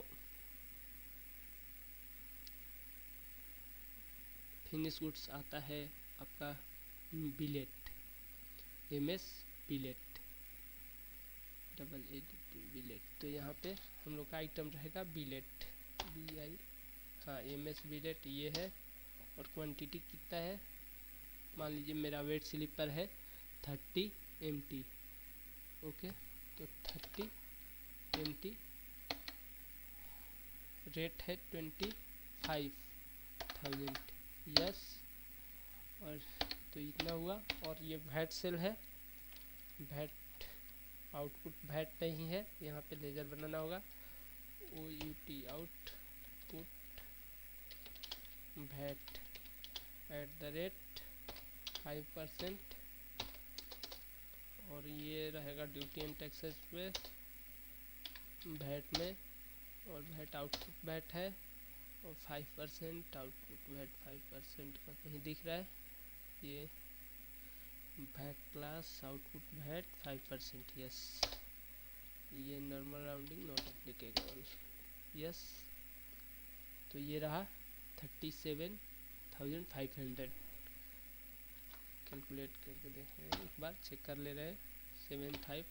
फिनिश गुड्स आता है आपका बिलेट, MS बिलेट बिलेट। तो यहाँ पे हम लोग का आइटम रहेगा बिलेट, BI, हाँ MS बिलेट ये है। और क्वांटिटी कितना है, मान लीजिए मेरा वेट स्लीपर है 30 MT। ओके, तो 30 MT, रेट है 25,000, यस। और तो इतना हुआ, और ये VAT सेल है, VAT आउटपुट VAT नहीं है, यहाँ पे लेजर बनाना होगा, OUT आउटपुट VAT @5%, और ये रहेगा ड्यूटी एंड टैक्सेस पे VAT में, और VAT आउटपुट VAT है, और 5% आउटपुट VAT 5% का कहीं दिख रहा है, ये VAT class output VAT 5%, yes. ये normal rounding not applicable, yes. तो ये रहा 37,500। कैलकुलेट करके देख रहे हैं, एक बार चेक कर ले रहे हैं, 75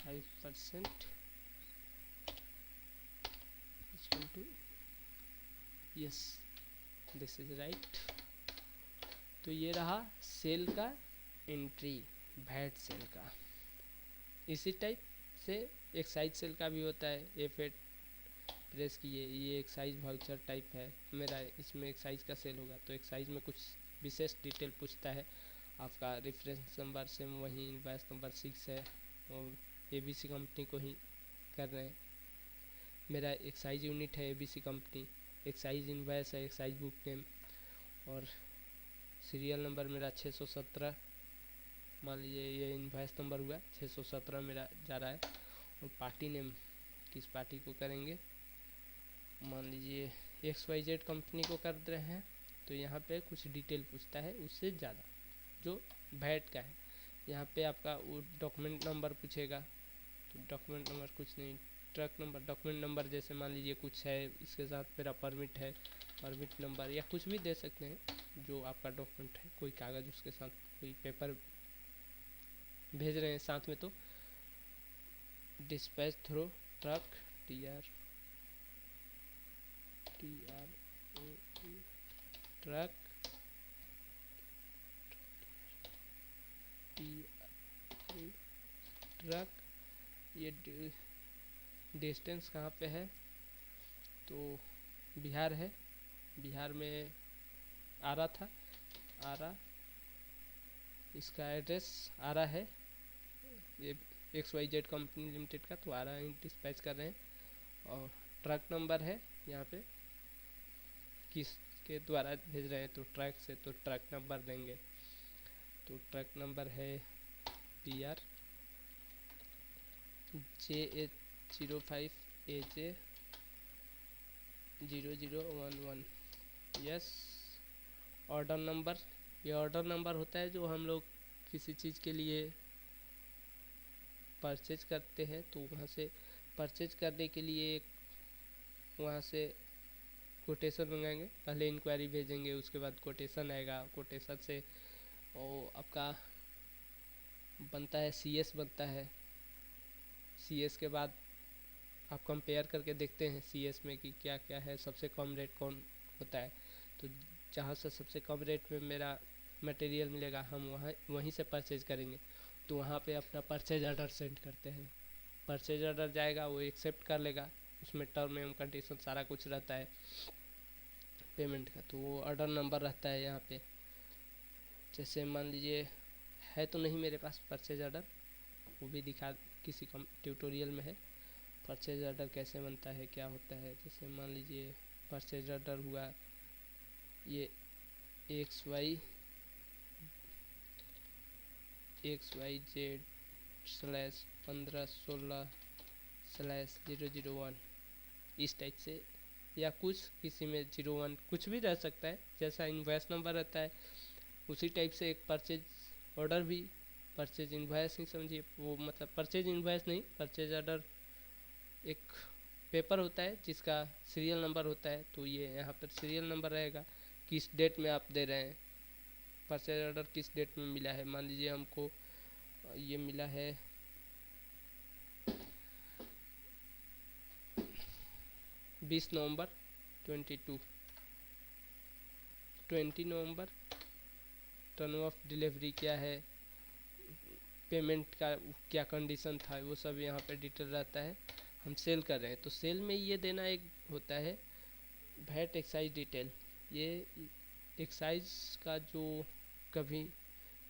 5% equal to, yes this is right. तो ये रहा सेल का एंट्री, VAT सेल का। इसी टाइप से एक्साइज सेल का भी होता है, F8 प्रेस किए, ये एक्साइज वाउचर टाइप है मेरा, इसमें एक्साइज का सेल होगा, तो एक्साइज में कुछ विशेष डिटेल पूछता है, आपका रेफरेंस नंबर सेम वही इनवॉइस नंबर 6 है, और ABC कंपनी को ही कर रहे हैं। मेरा एक्साइज यूनिट है ABC कंपनी, एक्साइज इनवॉइस है, एक्साइज बुक नेम, और सीरियल नंबर मेरा 617, मान लीजिए ये इनवॉइस नंबर हुआ 617 मेरा जा रहा है। और पार्टी नेम किस पार्टी को करेंगे, मान लीजिए XYZ कंपनी को कर रहे हैं, तो यहाँ पे कुछ डिटेल पूछता है उससे ज़्यादा जो VAT का है। यहाँ पे आपका वो डॉक्यूमेंट नंबर पूछेगा, तो डॉक्यूमेंट नंबर कुछ नहीं, ट्रक नंबर, डॉक्यूमेंट नंबर, जैसे मान लीजिए कुछ है इसके साथ मेरा परमिट है, परमिट नंबर या कुछ भी दे सकते हैं जो आपका डॉक्यूमेंट है, कोई कागज़ उसके साथ, कोई पेपर भेज रहे हैं साथ में। तो dispatch through truck, TR truck, truck. ये डिस्टेंस कहाँ पे है, तो बिहार है, बिहार में आरा था, आरा, इसका एड्रेस आरा है, ये XYZ कंपनी लिमिटेड का, तो आरा ही डिस्पैच कर रहे हैं। और ट्रक नंबर है यहाँ पे, किस के द्वारा भेज रहे हैं, तो ट्रक से, तो ट्रक नंबर देंगे। तो ट्रक नंबर है PR JH05AJ 0011। Yes. Order number, ये ऑर्डर नंबर होता है जो हम लोग किसी चीज़ के लिए परचेज करते हैं, तो वहाँ से परचेज करने के लिए वहाँ से कोटेशन मंगाएंगे, पहले इंक्वायरी भेजेंगे, उसके बाद कोटेशन आएगा, कोटेशन से और आपका बनता है CS बनता है, CS के बाद आप कंपेयर करके देखते हैं CS में कि क्या क्या है, सबसे कम रेट कौन होता है। तो जहाँ से सबसे कम रेट में मेरा मटेरियल मिलेगा हम वहीं से परचेज करेंगे। तो वहाँ पे अपना परचेज ऑर्डर सेंड करते हैं, परचेज ऑर्डर जाएगा, वो एक्सेप्ट कर लेगा, उसमें टर्म एंड कंडीशन सारा कुछ रहता है पेमेंट का। तो वो ऑर्डर नंबर रहता है यहाँ पे। जैसे मान लीजिए है तो नहीं मेरे पास परचेज ऑर्डर, वो भी दिखा, किसी कम ट्यूटोरियल में है परचेज ऑर्डर कैसे बनता है, क्या होता है। जैसे मान लीजिए परचेज ऑर्डर हुआ, ये XYZ/15/16/001 इस टाइप से, या कुछ किसी में 01 कुछ भी रह सकता है, जैसा इनवॉइस नंबर रहता है उसी टाइप से एक परचेज ऑर्डर भी, परचेज इनवॉइस ही समझिए, वो मतलब परचेज इनवॉइस नहीं, परचेज ऑर्डर एक पेपर होता है जिसका सीरियल नंबर होता है। तो ये यहाँ पर सीरियल नंबर रहेगा, किस डेट में आप दे रहे हैं, परचेज ऑर्डर किस डेट में मिला है। मान लीजिए हमको ये मिला है 20 नवंबर 20 नवंबर। टर्न ऑफ डिलीवरी क्या है, पेमेंट का क्या कंडीशन था, वो सब यहाँ पे डिटेल रहता है। हम सेल कर रहे हैं तो सेल में ये देना एक होता है वैट एक्साइज डिटेल। ये एक्साइज का जो कभी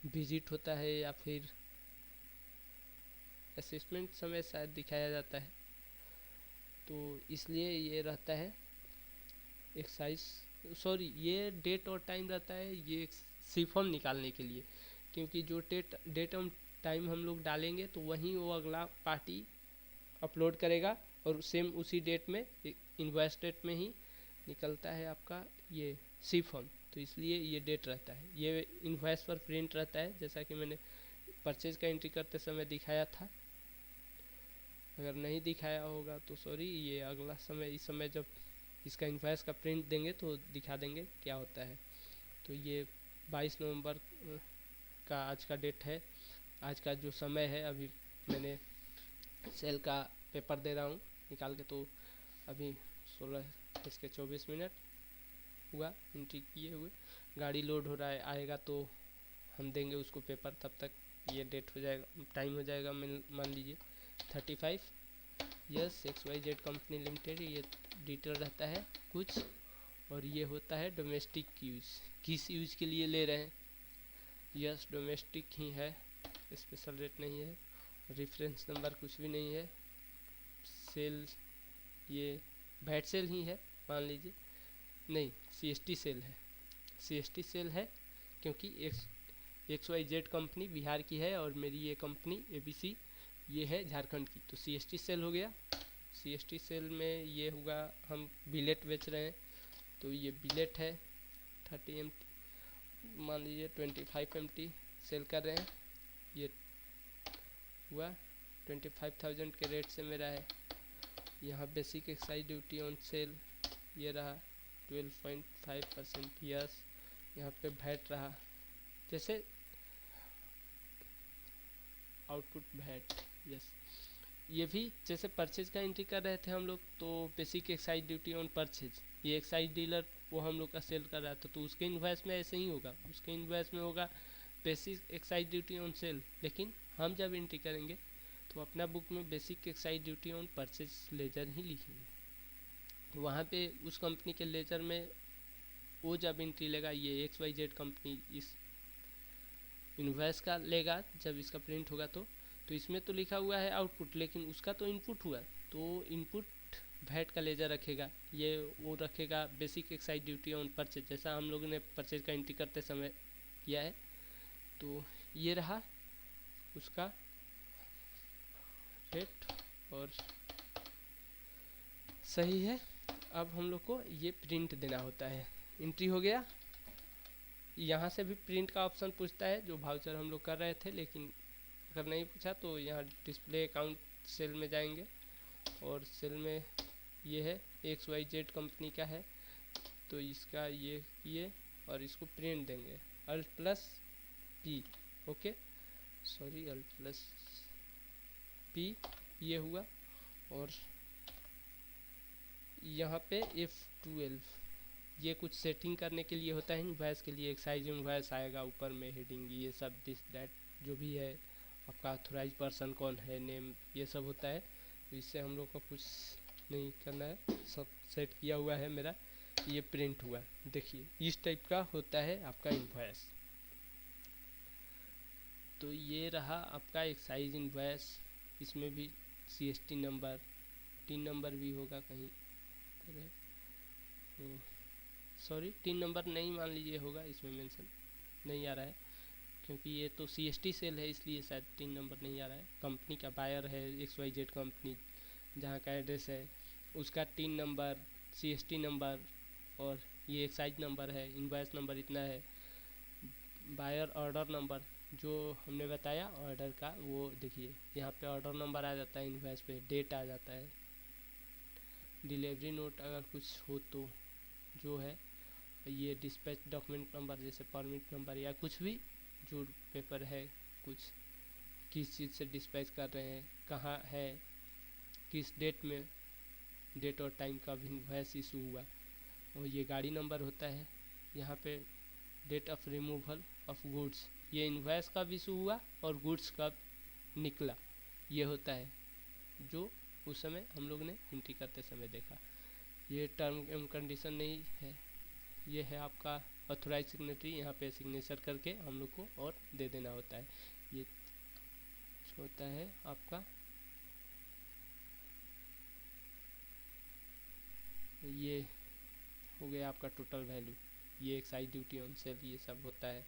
विजिट होता है या फिर असेसमेंट समय शायद दिखाया जाता है, तो इसलिए ये रहता है एक्साइज, सॉरी ये डेट और टाइम रहता है ये सीफॉर्म निकालने के लिए, क्योंकि जो डेट और टाइम हम लोग डालेंगे तो वहीं वो अगला पार्टी अपलोड करेगा और सेम उसी डेट में इनवॉइस डेट में ही निकलता है आपका ये सीफॉर्म। तो इसलिए ये डेट रहता है, ये इनवॉइस पर प्रिंट रहता है, जैसा कि मैंने परचेज का एंट्री करते समय दिखाया था। अगर नहीं दिखाया होगा तो सॉरी, ये अगला समय, इस समय जब इसका इनवॉइस का प्रिंट देंगे तो दिखा देंगे क्या होता है। तो ये 22 नवंबर का आज का डेट है, आज का जो समय है, अभी मैंने सेल का पेपर दे रहा हूँ निकाल के, तो अभी 16:24 हुआ एंट्री किए हुए, गाड़ी लोड हो रहा है, आएगा तो हम देंगे उसको पेपर, तब तक ये डेट हो जाएगा, टाइम हो जाएगा मान लीजिए 35। यस, XYZ कंपनी लिमिटेड, ये डिटेल रहता है कुछ। और ये होता है डोमेस्टिक यूज, किस यूज के लिए ले रहे हैं, यस डोमेस्टिक ही है, स्पेशल रेट नहीं है, रेफरेंस नंबर कुछ भी नहीं है। सेल ये वैट सेल ही है मान लीजिए, नहीं CST सेल है, CST सेल है क्योंकि XYZ कंपनी बिहार की है और मेरी ये कंपनी ABC ये है झारखंड की, तो CST सेल हो गया। CST सेल में ये हुआ, हम बिलेट बेच रहे हैं तो ये बिलेट है 30 MT, मान लीजिए 25 MT सेल कर रहे हैं, ये हुआ 25,000 के रेट से मेरा है। यहाँ basic excise duty on cell ये रहा 12.5%, यस। यहाँ पे वैट रहा, जैसे आउटपुट वैट, यस। ये भी जैसे परचेज का एंट्री कर रहे थे हम लोग, तो basic excise duty on purchase, ये एक्साइज डीलर वो हम लोग का सेल कर रहा था, तो उसके इन्वॉइस में ऐसे ही होगा, उसके इन्वॉइस में होगा basic excise duty on sale. लेकिन हम जब एंट्री करेंगे तो अपना बुक में basic excise duty on purchase ledger ही लिखेंगे। वहाँ पे उस कंपनी के लेजर में वो जब एंट्री लेगा, ये XYZ कंपनी इस इन्वॉइस का लेगा, जब इसका प्रिंट होगा तो इसमें तो लिखा हुआ है आउटपुट, लेकिन उसका तो इनपुट हुआ, तो इनपुट वैट का लेजर रखेगा, ये वो रखेगा basic excise duty on purchase, जैसा हम लोगों ने परचेज का एंट्री करते समय किया है। तो ये रहा उसका रेट और सही है। अब हम लोग को ये प्रिंट देना होता है। एंट्री हो गया, यहाँ से भी प्रिंट का ऑप्शन पूछता है जो वाउचर हम लोग कर रहे थे, लेकिन अगर नहीं पूछा तो यहाँ डिस्प्ले अकाउंट सेल में जाएंगे और सेल में ये है XYZ कंपनी का है, तो इसका ये और इसको प्रिंट देंगे Alt+P, ओके सॉरी Alt+P ये हुआ। और यहाँ पे F12 ये कुछ सेटिंग करने के लिए होता है, इन्वॉइस के लिए एक्साइज इन्वॉइस आएगा ऊपर में, हेडिंग ये सब दिस दैट जो भी है, आपका ऑथोराइज पर्सन कौन है, नेम ये सब होता है। तो इससे हम लोग को कुछ नहीं करना है, सब सेट किया हुआ है मेरा। ये प्रिंट हुआ, देखिए इस टाइप का होता है आपका इन्वॉइस। तो ये रहा आपका एक्साइज इन्वॉइस, इसमें भी CST नंबर, टीन नंबर भी होगा कहीं, सॉरी टीन नंबर नहीं मान लीजिए होगा, इसमें मेंशन नहीं आ रहा है क्योंकि ये तो CST सेल है, इसलिए शायद टीन नंबर नहीं आ रहा है। कंपनी का बायर है XYZ कंपनी, जहाँ का एड्रेस है उसका टीन नंबर, CST नंबर और ये एक्साइज नंबर है, इनवॉइस नंबर इतना है, बायर ऑर्डर नंबर जो हमने बताया ऑर्डर का, वो देखिए यहाँ पे ऑर्डर नंबर आ जाता है, इनवॉइस पे डेट आ जाता है, डिलीवरी नोट अगर कुछ हो तो जो है, ये डिस्पैच डॉक्यूमेंट नंबर जैसे परमिट नंबर या कुछ भी जो पेपर है, कुछ किस चीज़ से डिस्पैच कर रहे हैं, कहाँ है, किस डेट में, डेट और टाइम का भी इन्वॉइस इशू हुआ। और ये गाड़ी नंबर होता है, यहाँ पे date of removal of goods, ये इन्वॉइस कब इशू हुआ और गुड्स कब निकला, ये होता है जो उस समय हम लोग ने एंट्री करते समय देखा। ये टर्म एंड कंडीशन नहीं है, ये है आपका ऑथोराइज सिग्नेटरी, यहाँ पे सिग्नेचर करके हम लोग को और दे देना होता है। ये होता है आपका, ये हो गया आपका टोटल वैल्यू, ये एक्साइज ड्यूटी ऑन सेल ये सब होता है।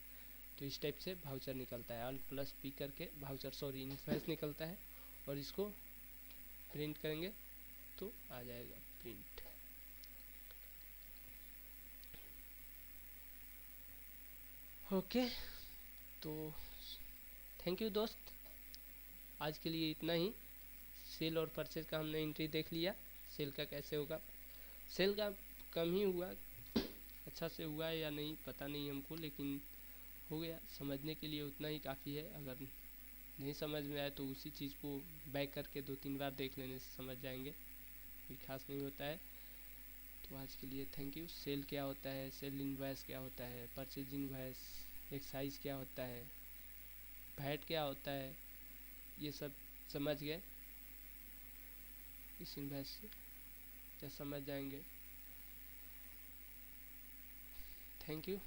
तो इस टाइप से वाउचर निकलता है, Alt+P करके वाउचर सॉरी इन्वॉइस निकलता है, और इसको प्रिंट करेंगे तो आ जाएगा प्रिंट। ओके, तो थैंक यू दोस्त, आज के लिए इतना ही। सेल और परचेज का हमने एंट्री देख लिया, सेल का कैसे होगा, सेल का कम ही हुआ, अच्छा से हुआ है या नहीं पता नहीं हमको, लेकिन हो गया, समझने के लिए उतना ही काफ़ी है। अगर नहीं समझ में आए तो उसी चीज़ को बैक करके 2-3 बार देख लेने से समझ जाएंगे, कोई खास नहीं होता है। तो आज के लिए थैंक यू। सेल क्या होता है, सेल इन्वॉइस क्या होता है, परचेज इन्वॉइस, एक्साइज क्या होता है, वैट क्या होता है, ये सब समझ गए, इस इन्वॉइस से क्या समझ जाएंगे। Thank you.